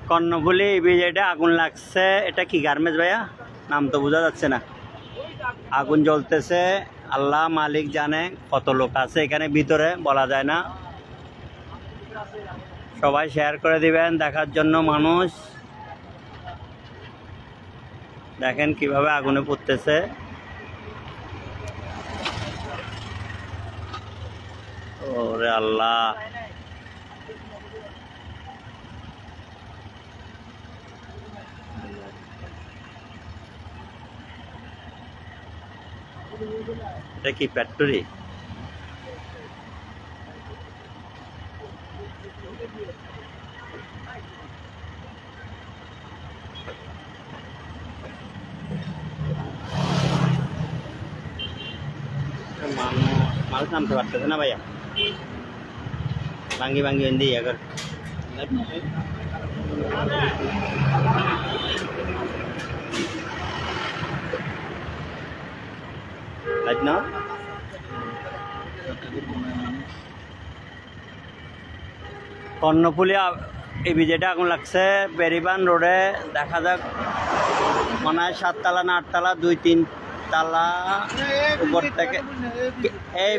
কর্ণফুলী ইপিজেডে আগুন লাগছে। এটা কি গার্মেন্টস ভাইয়া? নাম তো বোঝা যাচ্ছে না। আগুন জ্বলতেছে, আল্লাহ মালিক জানে কত লোক আছে এখানে ভিতরে, বলা যায় না। সবাই শেয়ার করে দিবেন দেখার জন্য মানুষ। দেখেন কিভাবে আগুনে পুড়তেছে। ওরে আল্লাহ, এটা কি ফ্যাক্টরি? মানুষ নামতে পারতেছে না ভাইয়া, ভাঙ্গি ভাঙ্গি এনে ইয়ে কর। কর্ণফুলী ইপিজেডে আগুন লাগছে বেরিবান রোডে। দেখা যাক, মনে হয় 7 তলা না 8 তলা, 2-3 তলা উপর থেকে। এই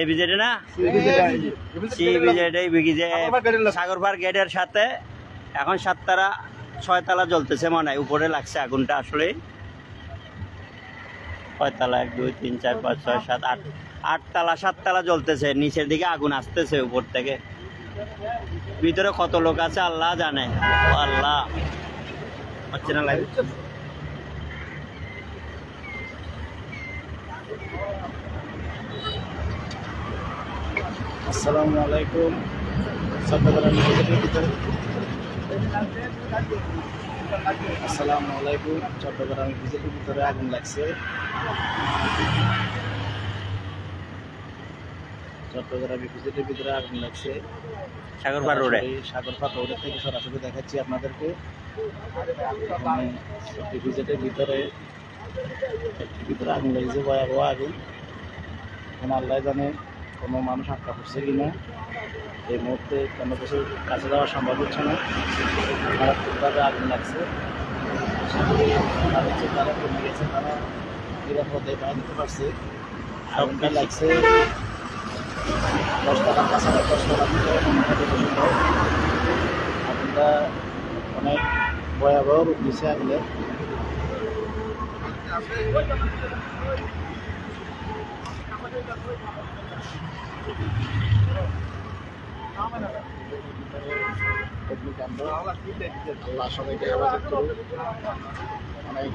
বিজেডে না, সাগরপাড় গেটের সাথে। এখন 7 তলা 6 তলা জ্বলতেছে মনে হয়, উপরে লাগছে আগুনটা। আসলে 6 তলা, 1 2 3 4 5 6 7 8 তলা 7 তলা জ্বলতেছে। নিচের দিকে আগুন আসতেছে উপর থেকে। ভিতরে কত লোক আছে আল্লাহ জানে। আল্লাহ হচ্ছে না লাইভ। আসসালামু আলাইকুম। আসসালামু আলাইকুম। চট্টগ্রাম বিজেপির ভিতরে আগুন লাগছে। চট্টগ্রাম বিজেপির ভিতরে আগুন লাগছে সাগরপাড় রোডে। সাগরপাড় রোডের থেকে সরাসরি দেখাচ্ছি আপনাদেরকে। বিজেপির ভিতরে আগুন লেগেছে, ভয়াবহ আগুন। এখন আল্লাহ জানে কোনো মানুষ আটকা পড়ছে কিনা। এই মুহূর্তে কোনো কিছু কাছে যাওয়া সম্ভব হচ্ছে না, মারাত্মকভাবে আগুন লাগছে। তারা কমে গেছে, তারা নিরাপদে পায়ে দিতে পারছে। আগুনটা লাগছে 10 টাকার কাছাকাছি, 10 টাকার আগুনটা অনেক ভয়াবহ রূপ দিচ্ছে আগুনে। সবাইকে অনেক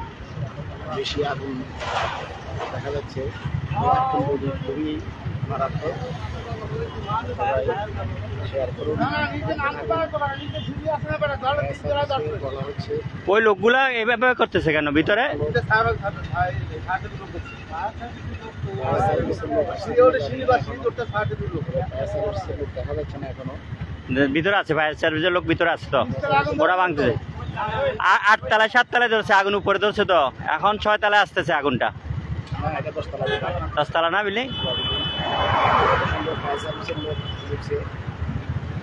বেশি আগুন দেখা যাচ্ছে, খুবই মারাত্মক। শেয়ার করুন। বলা হচ্ছে ওই লোকগুলা এইভাবে করতেছে কেন ভিতরে? দেখা যাচ্ছে না এখনো। ভিতরে আছে, ফায়ার সার্ভিসের লোক ভিতরে আছে তো, ওরা ভাঙতেছে। 8 তলায় 7 তলায় ধরছে আগুন, উপরে ধরছে তো। এখন 6 তলায় আসতেছে আগুনটা। 10 তলা না বিল্ডিং।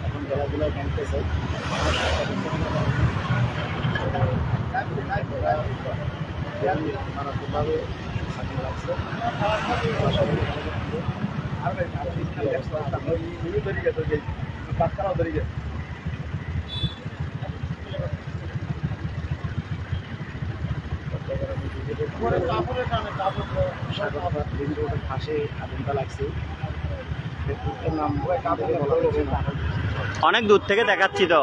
এখন গেলাগুলো ভাঙতেছে। মারাত্মকভাবে আগুন লাগছে। ফাঁসে আগুনটা লাগছে। অনেক দূর থেকে দেখাচ্ছি তো।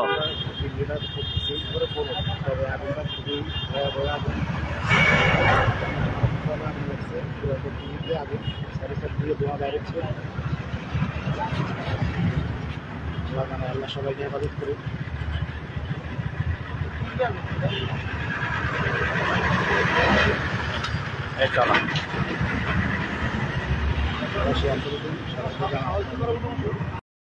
তবে আগুনটা খুবই ভয়াবহ আগুন। আগুন চারিপাশ দিয়ে ধোঁয়া বেরোচ্ছে। আল্লাহ সবাইকে হেফাজত করুন। শেয়ার করে দিন, সরাসরি জানান।